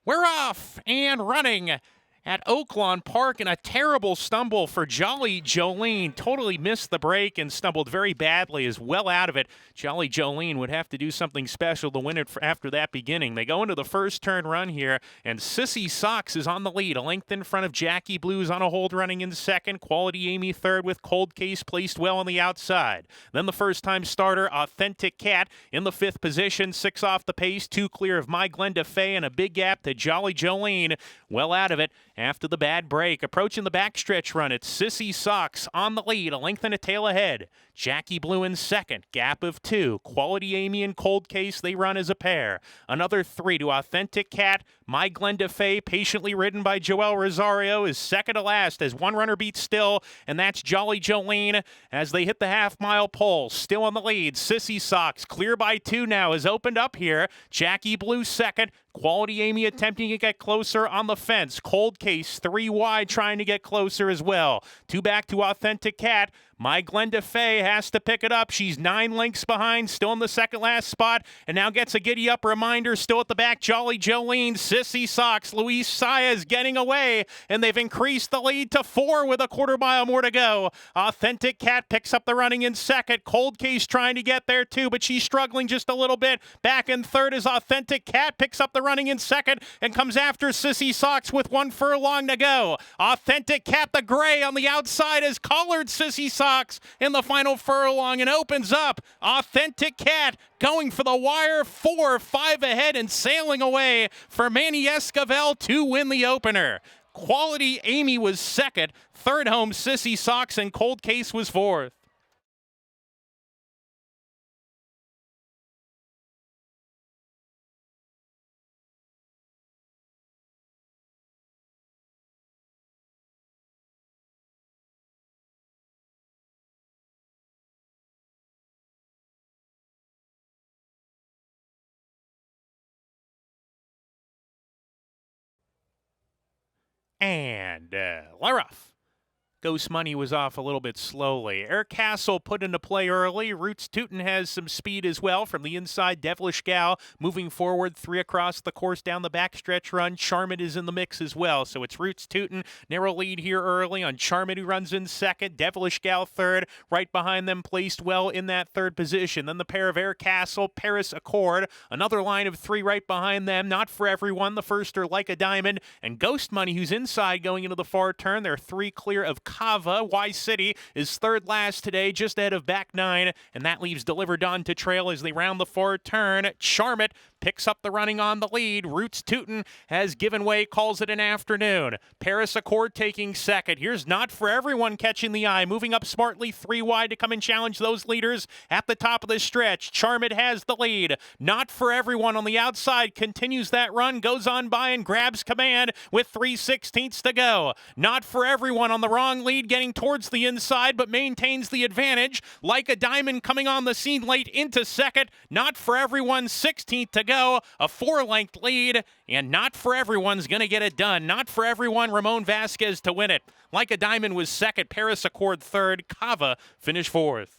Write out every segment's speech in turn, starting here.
We're off and running at Oaklawn Park, and a terrible stumble for Jolly Jolene. Totally missed the break and stumbled very badly, is well out of it. Jolly Jolene would have to do something special to win it after that beginning. They go into the first turn run here, and Sissy Socks is on the lead, a length in front of Jackie Blues on a hold running in second. Quality Amy third with Cold Case placed well on the outside. Then the first-time starter, Authentic Cat, in the fifth position, 6 off the pace, 2 clear of My Glenda Fay, and a big gap to Jolly Jolene, well out of it after the bad break. Approaching the backstretch run, it's Sissy Socks on the lead, a length and a tail ahead. Jackie Blue in second, gap of 2. Quality Amy and Cold Case, they run as a pair. Another 3 to Authentic Cat. My Glenda Fay, patiently ridden by Joelle Rosario, is second to last as one runner beats still, and that's Jolly Jolene as they hit the half-mile pole. Still on the lead, Sissy Socks, clear by 2 now, has opened up here. Jackie Blue second. Quality Amy attempting to get closer on the fence. Cold Case 3 wide trying to get closer as well. 2 back to Authentic Cat. My Glenda Fay has to pick it up. She's 9 lengths behind, still in the second last spot, and now gets a giddy-up reminder. Still at the back, Jolly Jolene, Sissy Socks, Luis Saez getting away, and they've increased the lead to 4 with a quarter mile more to go. Authentic Cat picks up the running in second. Cold Case trying to get there too, but she's struggling just a little bit. Back in third is Authentic Cat, picks up the running in second, and comes after Sissy Socks with 1 furlong to go. Authentic Cat, the gray on the outside, has collared Sissy Socks in the final furlong and opens up. Authentic Cat going for the wire, 4 or 5 ahead and sailing away for Manny Esquivel to win the opener. Quality Amy was second, third home Sissy Socks, and Cold Case was fourth. And Laroff. Ghost Money was off a little bit slowly. Air Castle put into play early. Roots Tootin has some speed as well from the inside. Devilish Gal moving forward, 3 across the course down the backstretch run. Charmant is in the mix as well. So it's Roots Tootin. Narrow lead here early on Charmant, who runs in second. Devilish Gal third. Right behind them, placed well in that third position. Then the pair of Air Castle, Paris Accord. Another line of 3 right behind them. Not for everyone. The first are Like a Diamond. And Ghost Money, who's inside going into the far turn. They're 3 clear of Kava. Y City is third last today, just ahead of back 9, and that leaves Delivered On to trail as they round the far turn. Charmant picks up the running on the lead. Roots Tootin has given way, calls it an afternoon. Paris Accord taking second. Here's Not For Everyone catching the eye, moving up smartly 3 wide to come and challenge those leaders at the top of the stretch. Charmant has the lead. Not For Everyone on the outside continues that run, goes on by and grabs command with 3/16 to go. Not For Everyone on the wrong lead, getting towards the inside, but maintains the advantage. Like a Diamond coming on the scene late into second. Not For Everyone, 16th to go. A 4-length lead, and Not For Everyone's going to get it done. Not For Everyone, Ramon Vasquez to win it. Like a Diamond was second. Paris Accord third. Kava finished fourth.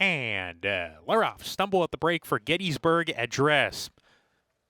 And Laroff stumble at the break for Gettysburg Address.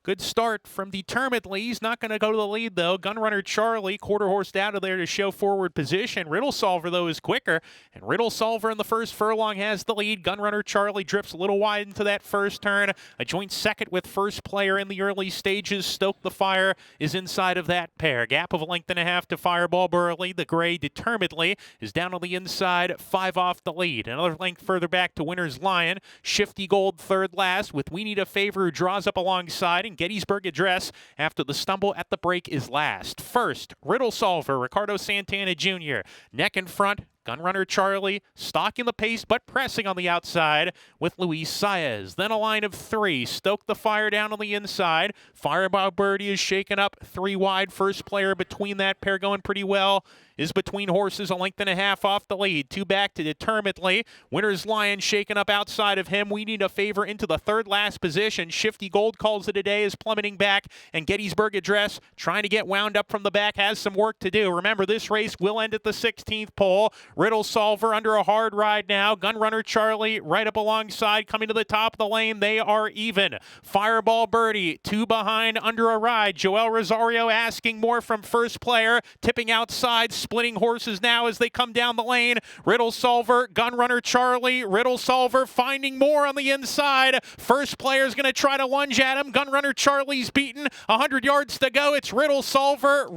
Good start from Determinedly. He's not going to go to the lead, though. Gunrunner Charlie, quarter horsed out of there to show forward position. Riddle Solver, though, is quicker. And Riddle Solver in the first furlong has the lead. Gunrunner Charlie drips a little wide into that first turn. A joint second with First Player in the early stages. Stoke the Fire is inside of that pair. Gap of a length and a half to Fireball Burley. The gray Determinedly is down on the inside, 5 off the lead. Another length further back to Winner's Lion. Shifty Gold third last with We Need a Favor, who draws up alongside. Gettysburg Address after the stumble at the break is last. First, Riddle Solver, Ricardo Santana Jr. Neck in front, Gunrunner Charlie, stalking the pace but pressing on the outside with Luis Saez. Then a line of 3. Stoke the Fire down on the inside. Fireball Birdie is shaken up 3 wide. First Player between that pair going pretty well is between horses, a length and a half off the lead. 2 back to Determinedly. Winner's Lion shaken up outside of him. We Need a Favor into the third last position. Shifty Gold calls it a day, is plummeting back, and Gettysburg Address trying to get wound up from the back, has some work to do. Remember, this race will end at the 16th pole. Riddle Solver under a hard ride now. Gunrunner Charlie right up alongside, coming to the top of the lane. They are even. Fireball Birdie, 2 behind under a ride. Joel Rosario asking more from first player, tipping outside, splitting horses now as they come down the lane. Riddle Solver, Gunrunner Charlie, Riddle Solver finding more on the inside. First player's going to try to lunge at him. Gunrunner Charlie's beaten. 100 yards to go. It's Riddle Solver,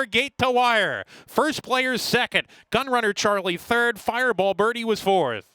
gate to wire. First player's second. Gunrunner Charlie third. Fireball Birdie was fourth.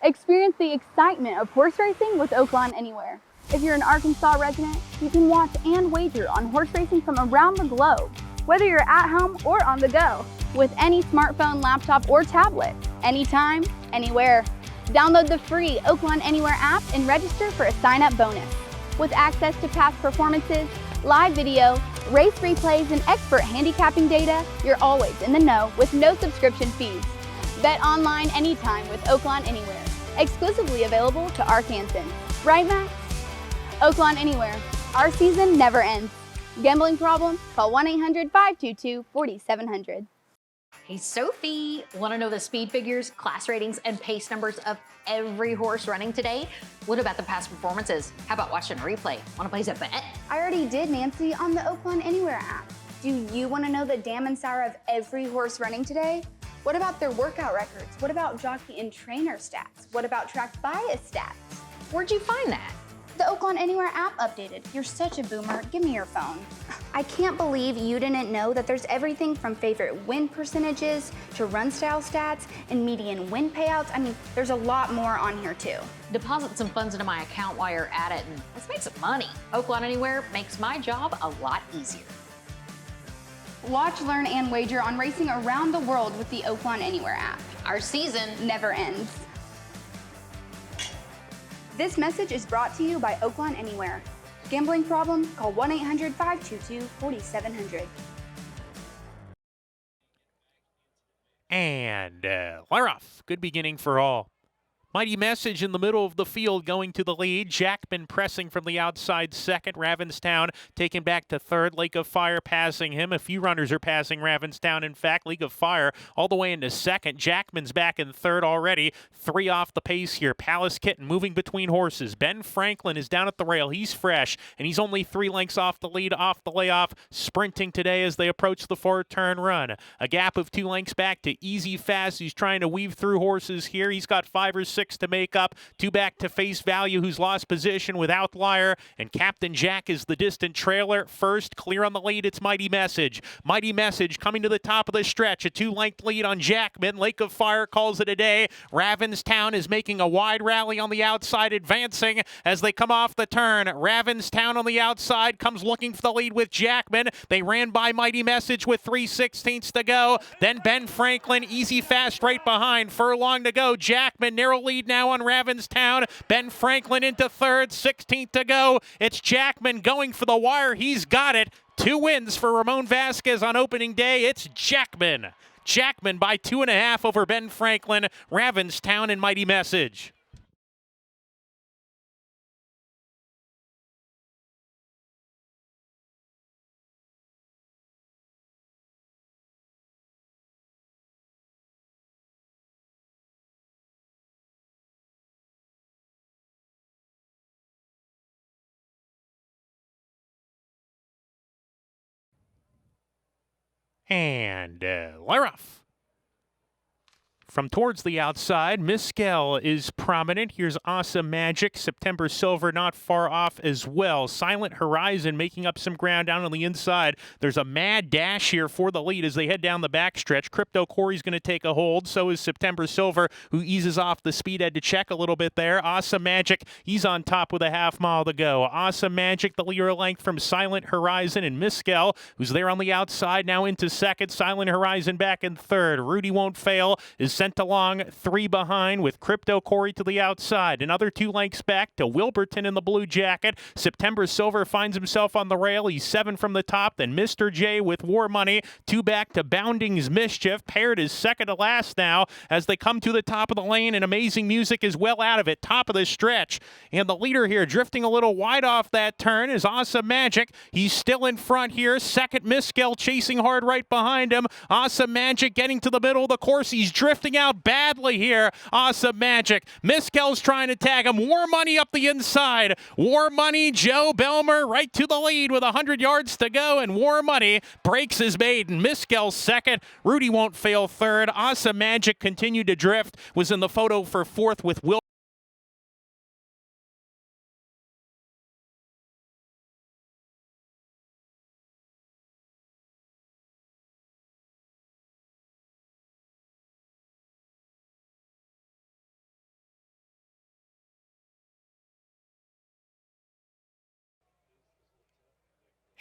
Experience the excitement of horse racing with Oaklawn Anywhere. If you're an Arkansas resident, you can watch and wager on horse racing from around the globe, whether you're at home or on the go, with any smartphone, laptop, or tablet, anytime, anywhere. Download the free Oaklawn Anywhere app and register for a sign-up bonus. With access to past performances, live video, race replays, and expert handicapping data, you're always in the know with no subscription fees. Bet online anytime with Oaklawn Anywhere. Exclusively available to Arkansans. Right, Max? Oaklawn Anywhere. Our season never ends. Gambling problem? Call 1-800-522-4700. Hey, Sophie, want to know the speed figures, class ratings, and pace numbers of every horse running today? What about the past performances? How about watching a replay? Want to place a bet? I already did, Nancy, on the Oaklawn Anywhere app. Do you want to know the dam and sour of every horse running today? What about their workout records? What about jockey and trainer stats? What about track bias stats? Where'd you find that? The Oaklawn Anywhere app updated. You're such a boomer. Give me your phone. I can't believe you didn't know that there's everything from favorite win percentages to run style stats and median win payouts. I mean, there's a lot more on here too. Deposit some funds into my account while you're at it and let's make some money. Oaklawn Anywhere makes my job a lot easier. Watch, learn, and wager on racing around the world with the Oaklawn Anywhere app. Our season never ends. This message is brought to you by Oaklawn Anywhere. Gambling problem? Call 1-800-522-4700. And we're off. Good beginning for all. Mighty Message in the middle of the field going to the lead. Jackman pressing from the outside second. Ravenstown taken back to third. Lake of Fire passing him. A few runners are passing Ravenstown. In fact, Lake of Fire all the way into second. Jackman's back in third already. 3 off the pace here. Palace Kitten moving between horses. Ben Franklin is down at the rail. He's fresh, and he's only 3 lengths off the lead, off the layoff. Sprinting today as they approach the 4-turn run. A gap of 2 lengths back to Easy Fast. He's trying to weave through horses here. He's got 5 or 6 to make up. 2 back to Face Value, who's lost position with Outlier, and Captain Jack is the distant trailer. First, clear on the lead, it's Mighty Message. Mighty Message coming to the top of the stretch. A 2-length lead on Jackman. Lake of Fire calls it a day. Ravenstown is making a wide rally on the outside, advancing as they come off the turn. Ravenstown on the outside comes looking for the lead with Jackman. They ran by Mighty Message with 3/16 to go. Then Ben Franklin, Easy Fast right behind. Furlong to go. Jackman, narrow lead now on Ravenstown. Ben Franklin into third, 16th to go. It's Jackman going for the wire. He's got it. 2 wins for Ramon Vasquez on opening day. It's Jackman. Jackman by 2.5 over Ben Franklin, Ravenstown, and Mighty Message. And we're off. From towards the outside, Miskel is prominent. Here's Awesome Magic. September Silver not far off as well. Silent Horizon making up some ground down on the inside. There's a mad dash here for the lead as they head down the backstretch. Crypto Corey's going to take a hold. So is September Silver, who eases off the speed. Had to check a little bit there. Awesome Magic, he's on top with a half mile to go. Awesome Magic, the leader length from Silent Horizon, and Miskel, who's there on the outside, now into second. Silent Horizon back in third. Rudy Won't Fail is sent along 3 behind with Crypto Corey to the outside. Another 2 lengths back to Wilburton in the blue jacket. September Silver finds himself on the rail. He's 7 from the top. Then Mr. J with War Money. 2 back to Bounding's Mischief. Paired is second to last now as they come to the top of the lane, and Amazing Music is well out of it. Top of the stretch. And the leader here drifting a little wide off that turn is Awesome Magic. He's still in front here. Second, Miskel chasing hard right behind him. Awesome Magic getting to the middle of the course. He's drifting out badly here. Awesome Magic. Miskel's trying to tag him. War Money up the inside. War Money, Joe Belmer right to the lead with 100 yards to go, and War Money breaks his maiden. Miskel second. Rudy Won't Fail third. Awesome Magic continued to drift. Was in the photo for fourth with Will.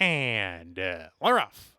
And we're off.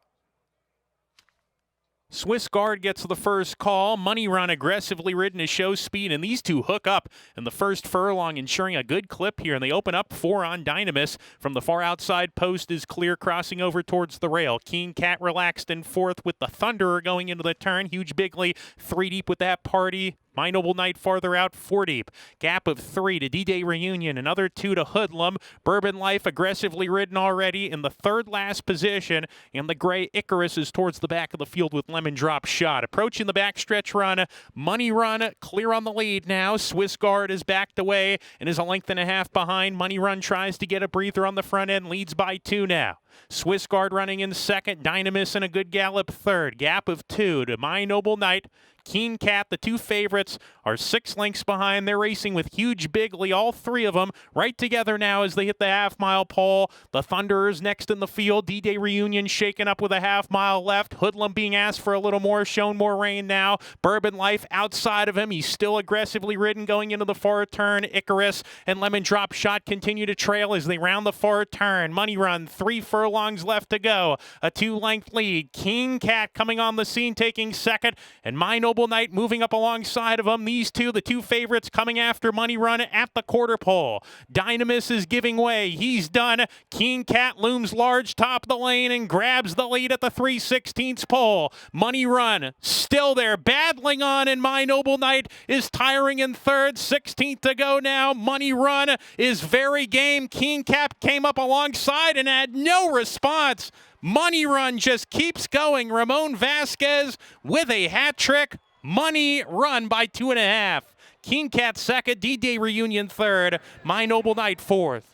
Swiss Guard gets the first call. Money Run aggressively ridden to show speed, and these two hook up in the first furlong, ensuring a good clip here, and they open up 4 on Dynamis. From the far outside post is clear, crossing over towards the rail. Keen Cat relaxed in fourth with the Thunderer going into the turn. Huge Bigley 3 deep with that party. My Noble Knight farther out, 4 deep. Gap of 3 to D-Day Reunion. Another 2 to Hoodlum. Bourbon Life aggressively ridden already in the third last position. And the gray Icarus is towards the back of the field with Lemon Drop Shot. Approaching the backstretch run. Money Run clear on the lead now. Swiss Guard is backed away and is a length and a half behind. Money Run tries to get a breather on the front end. Leads by 2 now. Swiss Guard running in second. Dynamis in a good gallop third. Gap of 2 to My Noble Knight. Keen Cat, the 2 favorites, are 6 lengths behind. They're racing with Huge Bigley, all 3 of them, right together now as they hit the half-mile pole. The Thunderers next in the field. D-Day Reunion shaken up with a half-mile left. Hoodlum being asked for a little more, shown more rain now. Bourbon Life outside of him. He's still aggressively ridden going into the far turn. Icarus and Lemon Drop Shot continue to trail as they round the far turn. Money Run, 3 furlongs left to go. A 2-length lead. Keen Cat coming on the scene, taking second, and My Noble Knight moving up alongside of them. These two, the 2 favorites, coming after Money Run at the quarter pole. Dynamis is giving way. He's done. Keen Cat looms large top of the lane and grabs the lead at the 3/16 pole. Money Run still there, battling on, and My Noble Knight is tiring in third. 16th to go now. Money Run is very game. Keen Cat came up alongside and had no response. Money Run just keeps going. Ramon Vasquez with a hat trick. Money Run by 2.5. Keen Cat second. D-Day Reunion third. My Noble Knight fourth.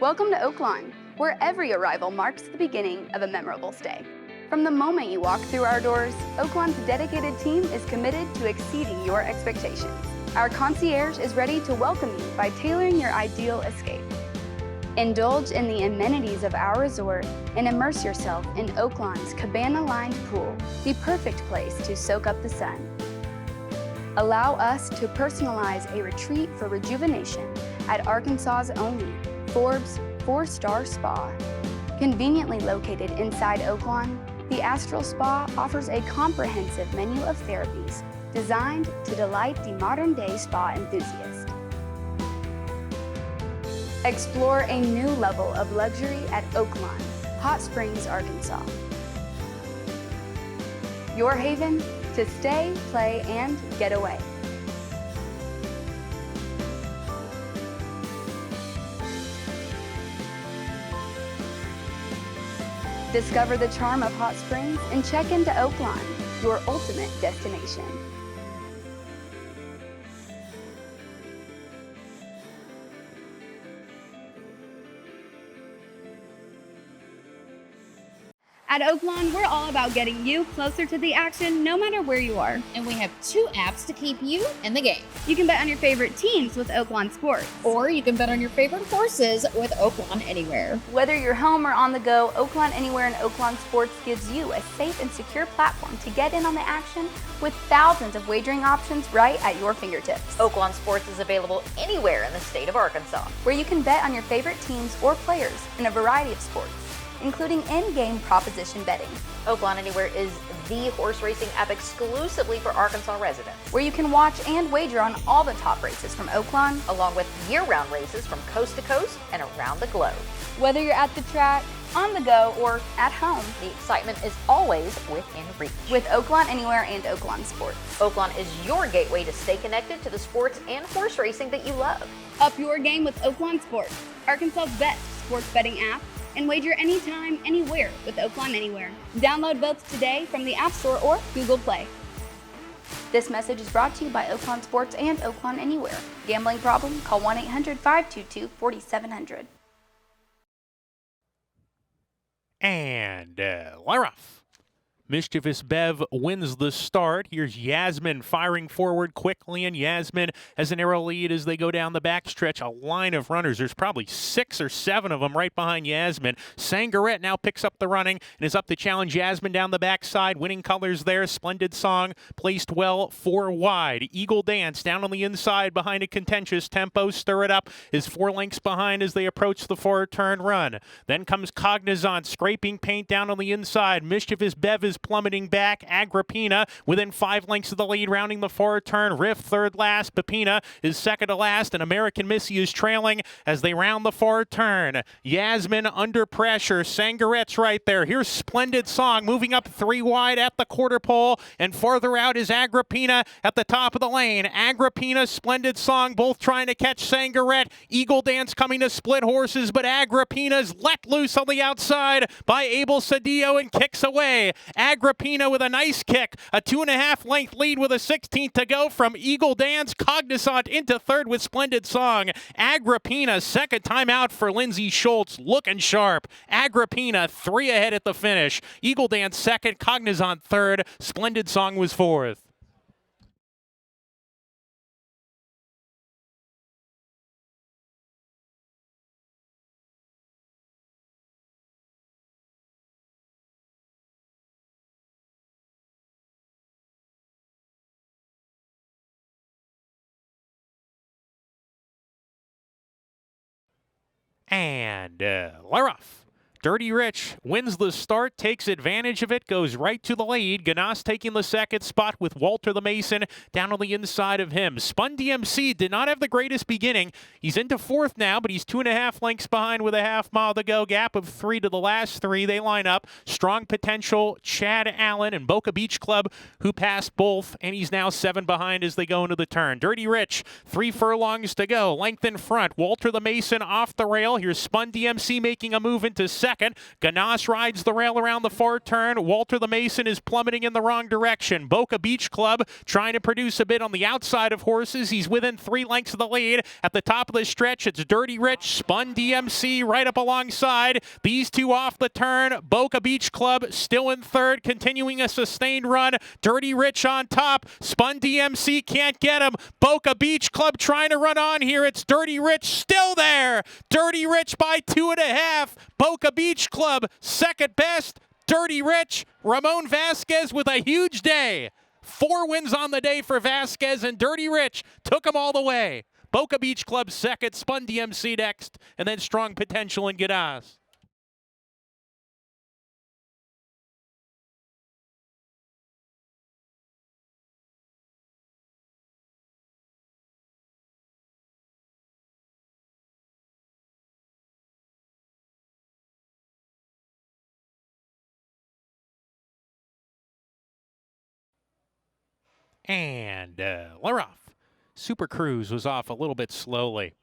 Welcome to Oaklawn, where every arrival marks the beginning of a memorable stay. From the moment you walk through our doors, Oaklawn's dedicated team is committed to exceeding your expectations. Our concierge is ready to welcome you by tailoring your ideal escape. Indulge in the amenities of our resort and immerse yourself in Oaklawn's cabana-lined pool, the perfect place to soak up the sun. Allow us to personalize a retreat for rejuvenation at Arkansas's only Forbes 4-star spa. Conveniently located inside Oaklawn, the Astral Spa offers a comprehensive menu of therapies designed to delight the modern-day spa enthusiast. Explore a new level of luxury at Oaklawn, Hot Springs, Arkansas. Your haven to stay, play, and get away. Discover the charm of Hot Springs and check into Oaklawn, your ultimate destination. At Oaklawn, we're all about getting you closer to the action no matter where you are. And we have 2 apps to keep you in the game. You can bet on your favorite teams with Oaklawn Sports. Or you can bet on your favorite horses with Oaklawn Anywhere. Whether you're home or on the go, Oaklawn Anywhere and Oaklawn Sports gives you a safe and secure platform to get in on the action with thousands of wagering options right at your fingertips. Oaklawn Sports is available anywhere in the state of Arkansas. Where you can bet on your favorite teams or players in a variety of sports, including in-game proposition betting. Oaklawn Anywhere is the horse racing app exclusively for Arkansas residents, Where you can watch and wager on all the top races from Oaklawn, along with year-round races from coast to coast and around the globe. whether you're at the track, on the go, or at home. The excitement is always within reach. With Oaklawn Anywhere and Oaklawn Sports. Oaklawn is your gateway to stay connected to the sports and horse racing that you love. Up your game with Oaklawn Sports, Arkansas's best sports betting app, and wager anytime, anywhere with Oaklawn Anywhere. Download both today from the App Store or Google Play. This message is brought to you by Oaklawn Sports and Oaklawn Anywhere. Gambling problem? Call 1-800-522-4700. And Laroff. Mischievous Bev wins the start. Here's Yasmin firing forward quickly, and Yasmin has an arrow lead as they go down the backstretch. A line of runners. There's probably 6 or 7 of them right behind Yasmin. Sangarette now picks up the running and is up to challenge Yasmin down the backside. Winning colors there. Splendid Song placed well 4 wide. Eagle Dance down on the inside behind a contentious tempo. Stir It Up is 4 lengths behind as they approach the 4-turn run. Then comes Cognizant scraping paint down on the inside. Mischievous Bev is plummeting back. Agrippina within 5 lengths of the lead, rounding the 4-turn. Riff third last. Pepina is second to last, and American Missy is trailing as they round the 4-turn. Yasmin under pressure. Sangarette's right there. Here's Splendid Song moving up 3 wide at the quarter pole, and farther out is Agrippina at the top of the lane. Agrippina, Splendid Song, both trying to catch Sangarette. Eagle Dance coming to split horses, but Agrippina's let loose on the outside by Abel Cedillo and kicks away. Agrippina with a nice kick. A 2.5 length lead with a 16th to go from Eagle Dance. Cognizant into third with Splendid Song. Agrippina, second time out for Lindsay Schultz, looking sharp. Agrippina 3 ahead at the finish. Eagle Dance second, Cognizant third. Splendid Song was fourth. And Laroff. Dirty Rich wins the start, takes advantage of it, goes right to the lead. Ganas taking the second spot with Walter the Mason down on the inside of him. Spun DMC did not have the greatest beginning. He's into fourth now, but he's 2.5 lengths behind with a half mile to go. Gap of 3 to the last 3. They line up. Strong Potential, Chad Allen, and Boca Beach Club, who passed both, and he's now 7 behind as they go into the turn. Dirty Rich, 3 furlongs to go. Length in front. Walter the Mason off the rail. Here's Spun DMC making a move into second. second. Ganas rides the rail around the far turn. Walter the Mason is plummeting in the wrong direction. Boca Beach Club trying to produce a bit on the outside of horses. He's within 3 lengths of the lead. At the top of the stretch, it's Dirty Rich, Spun DMC right up alongside. These two off the turn. Boca Beach Club still in third, continuing a sustained run. Dirty Rich on top. Spun DMC can't get him. Boca Beach Club trying to run on here. It's Dirty Rich still there. Dirty Rich by 2.5. Boca Beach Club second best. Dirty Rich. Ramon Vasquez with a huge day. 4 wins on the day for Vasquez, and Dirty Rich took him all the way. Boca Beach Club second, Spun DMC next, and then Strong Potential and Ganas. And Laroff. Super Cruise was off a little bit slowly.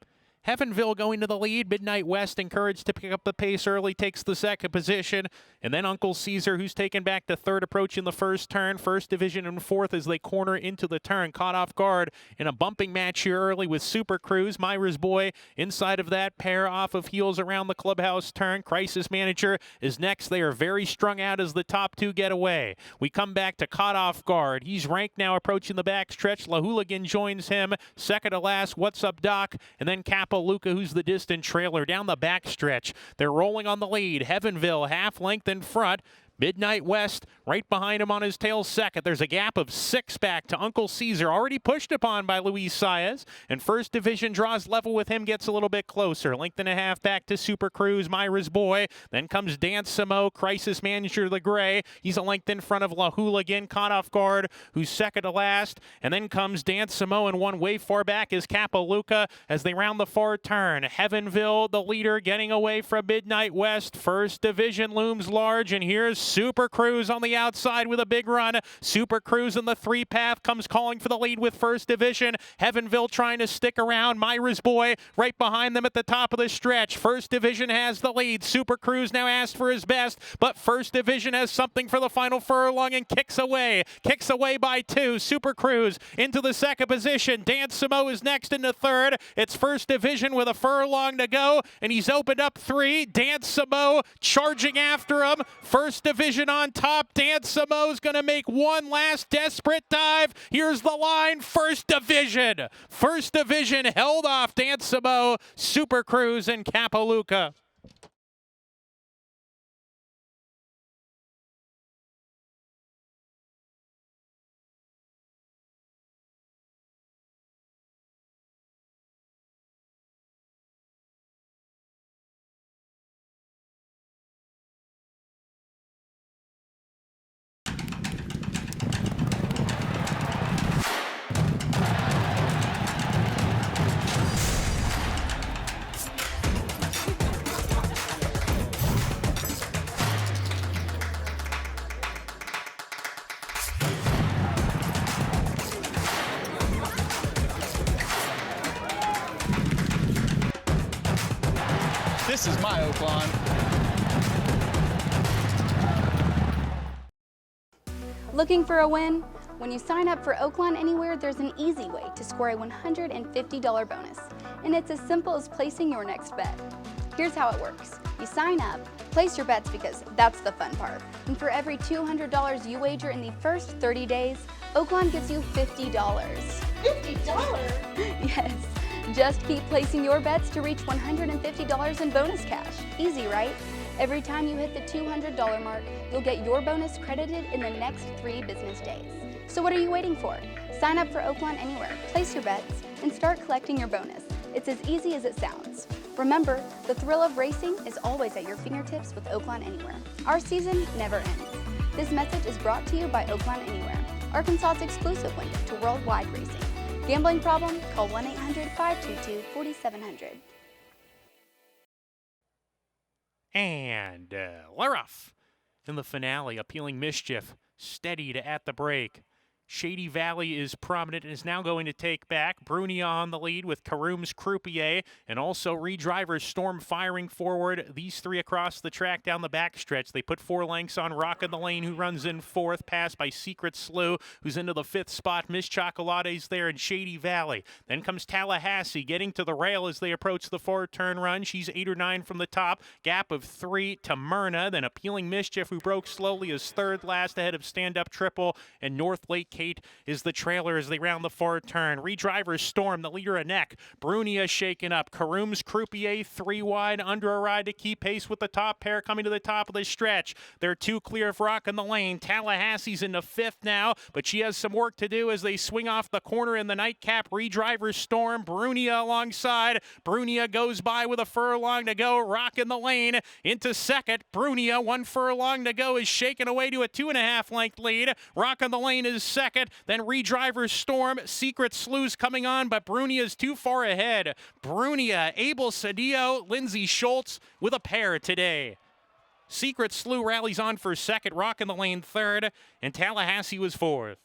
Heavenville going to the lead. Midnight West encouraged to pick up the pace early, takes the second position. And then Uncle Caesar, who's taken back to third, approaching the first turn. First Division and fourth as they corner into the turn. Caught off guard in a bumping match here early with Super Cruise. Myra's Boy inside of that pair off of heels around the clubhouse turn. Crisis Manager is next. They are very strung out as the top two get away. We come back to Caught Off Guard. He's ranked now approaching the backstretch. La Hooligan joins him. Second to last, What's Up Doc? And then Luca, who's the distant trailer down the backstretch. They're rolling on the lead. Heavenville half length in front. Midnight West right behind him on his tail second. There's a gap of 6 back to Uncle Caesar, already pushed upon by Luis Saez. And First Division draws level with him, gets a little bit closer. Length and a half back to Super Cruise, Myra's Boy. Then comes Dance Samo, Crisis Manager, the Gray. He's a length in front of La Hooligan, Caught Off Guard, who's second to last. And then comes Dance Samo, and one way far back is Capaluca as they round the far turn. Heavenville, the leader, getting away from Midnight West. First Division looms large, and here's Super Cruise on the outside with a big run. Super Cruise in the 3-path comes calling for the lead with First Division. Heavenville trying to stick around. Myra's Boy right behind them at the top of the stretch. First Division has the lead. Super Cruise now asked for his best, but First Division has something for the final furlong and kicks away. Kicks away by 2. Super Cruise into the second position. Dance Samo is next into third. It's First Division with a furlong to go, and he's opened up 3. Dance Samo charging after him. First Division on top. Dance Samo's going to make one last desperate dive. Here's the line. First Division. First Division held off Dance Samo, Super Cruise, and Capaluca. This is my Oaklawn. Looking for a win? When you sign up for Oaklawn Anywhere, there's an easy way to score a $150 bonus, and it's as simple as placing your next bet. Here's how it works. You sign up, place your bets because that's the fun part, and for every $200 you wager in the first 30 days, Oaklawn gives you $50. $50? Yes. Just keep placing your bets to reach $150 in bonus cash. Easy, right? Every time you hit the $200 mark, you'll get your bonus credited in the next 3 business days. So what are you waiting for? Sign up for Oaklawn Anywhere, place your bets, and start collecting your bonus. It's as easy as it sounds. Remember, the thrill of racing is always at your fingertips with Oaklawn Anywhere. Our season never ends. This message is brought to you by Oaklawn Anywhere, Arkansas's exclusive window to worldwide racing. Gambling problem? Call 1-800-522-4700. And Laroff in the finale, appealing mischief, steady to at the break. Shady Valley is prominent and is now going to take back. Brunia on the lead with Karooms Croupier and also Redriver's Storm firing forward. These three across the track down the backstretch. They put 4 lengths on Rock in the Lane, who runs in 4th, passed by Secret Slew, who's into the 5th spot. Miss Chocolate's there in Shady Valley. Then comes Tallahassee getting to the rail as they approach the 4-turn run. She's 8 or 9 from the top. Gap of 3 to Myrna. Then Appealing Mischief, who broke slowly, is 3rd last ahead of Stand Up Triple. And North Lake Kate is the trailer as they round the 4-turn. Redriver's Storm, the leader of neck. Brunia shaken up. Karooms Croupier 3 wide, under a ride to keep pace with the top pair coming to the top of the stretch. They're 2 clear of Rock in the Lane. Tallahassee's into 5th now, but she has some work to do as they swing off the corner in the nightcap. Redriver's Storm, Brunia alongside. Brunia goes by with a furlong to go. Rock in the Lane into 2nd. Brunia, 1 furlong to go, is shaken away to a 2.5 length lead. Rock in the Lane is 2nd. Then Redriver's Storm, Secret Slew's coming on, but Brunia's too far ahead. Brunia, Abel Cedillo, Lindsay Schultz with a pair today. Secret Slew rallies on for 2nd, Rock in the Lane 3rd, and Tallahassee was 4th.